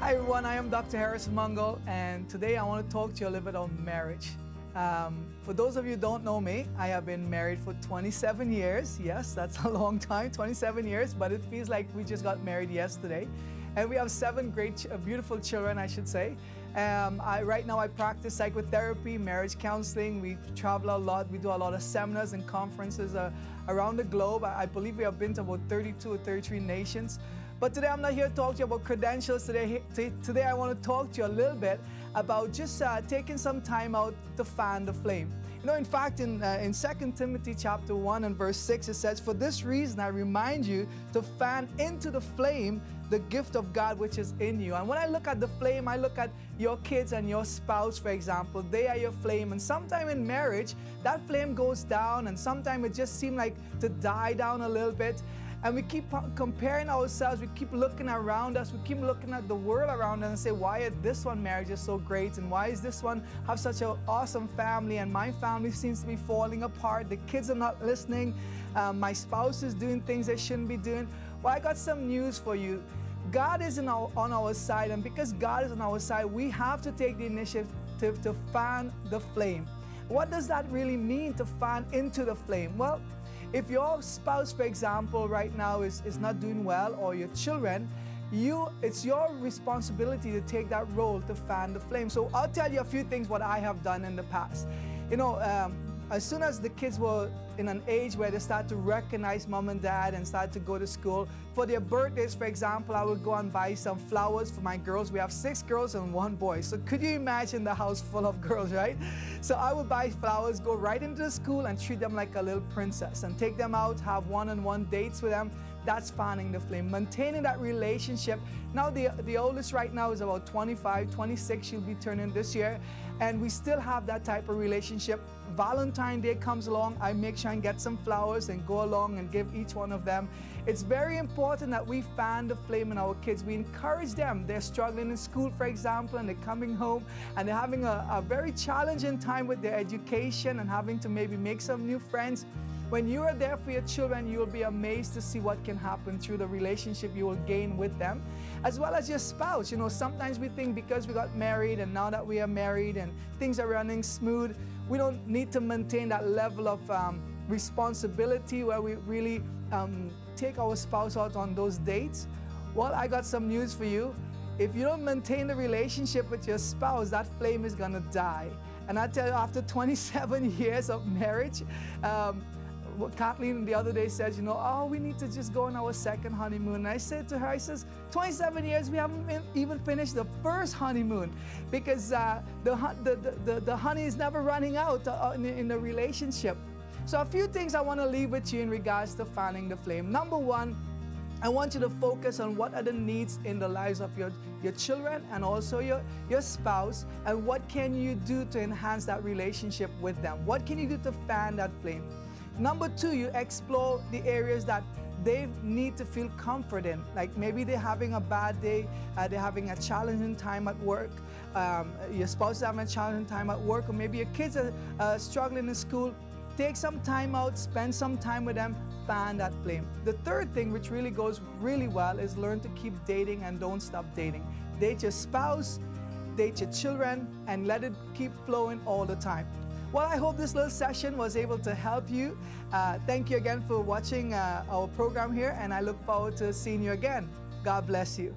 Hi everyone, I am Dr. Harris Mungal, and today I want to talk to you a little bit about marriage. For those of you who don't know me, I have been married for 27 years. Yes, that's a long time, 27 years, but it feels like we just got married yesterday. And we have 7 great, beautiful children, I should say. Right now I practice psychotherapy, marriage counseling. We travel a lot. We do a lot of seminars and conferences around the globe. I believe we have been to about 32 or 33 nations. But today I'm not here to talk to you about credentials. Today I want to talk to you a little bit about just taking some time out to fan the flame. You know, in fact, in 2 Timothy chapter 1 and verse 6, it says, "For this reason I remind you to fan into the flame the gift of God which is in you." And when I look at the flame, I look at your kids and your spouse, for example. They are your flame. And sometime in marriage, that flame goes down, and sometimes it just seems like to die down a little bit. And we keep comparing ourselves, we keep looking around us, we keep looking at the world around us and say, why is this one marriage is so great? And why is this one have such an awesome family? And my family seems to be falling apart. The kids are not listening. My spouse is doing things they shouldn't be doing. Well, I got some news for you. God is on our side, and because God is on our side, we have to take the initiative to fan the flame. What does that really mean, to fan into the flame? Well, if your spouse, for example, right now is not doing well, or your children, it's your responsibility to take that role to fan the flame. So I'll tell you a few things what I have done in the past. You know, as soon as the kids were in an age where they start to recognize mom and dad and start to go to school, for their birthdays, for example, I would go and buy some flowers for my girls. We have 6 girls and 1 boy. So could you imagine the house full of girls, right? So I would buy flowers, go right into the school and treat them like a little princess and take them out, have one-on-one dates with them. That's fanning the flame, maintaining that relationship. Now the oldest right now is about 25, 26, she'll be turning this year, and we still have that type of relationship. Valentine's Day comes along, I make sure and get some flowers and go along and give each one of them. It's very important that we fan the flame in our kids. We encourage them. They're struggling in school, for example, and they're coming home and they're having a very challenging time with their education and having to maybe make some new friends. When you are there for your children, you will be amazed to see what can happen through the relationship you will gain with them, as well as your spouse. You know, sometimes we think because we got married and now that we are married and things are running smooth, we don't need to maintain that level of responsibility where we really take our spouse out on those dates. Well, I got some news for you. If you don't maintain the relationship with your spouse, that flame is gonna die. And I tell you, after 27 years of marriage, Kathleen the other day said, you know, oh, we need to just go on our 2nd honeymoon. And I said to her, I says, 27 years, we haven't even finished the 1st honeymoon, because the honey is never running out in the relationship. So a few things I want to leave with you in regards to fanning the flame. Number 1, I want you to focus on what are the needs in the lives of your children and also your spouse, and what can you do to enhance that relationship with them? What can you do to fan that flame? Number 2, you explore the areas that they need to feel comfort in. Like maybe they're having a bad day, they're having a challenging time at work, your spouse is having a challenging time at work, or maybe your kids are struggling in school. Take some time out, spend some time with them, fan that flame. The 3rd thing, which really goes really well, is learn to keep dating and don't stop dating. Date your spouse, date your children, and let it keep flowing all the time. Well, I hope this little session was able to help you. Thank you again for watching our program here, and I look forward to seeing you again. God bless you.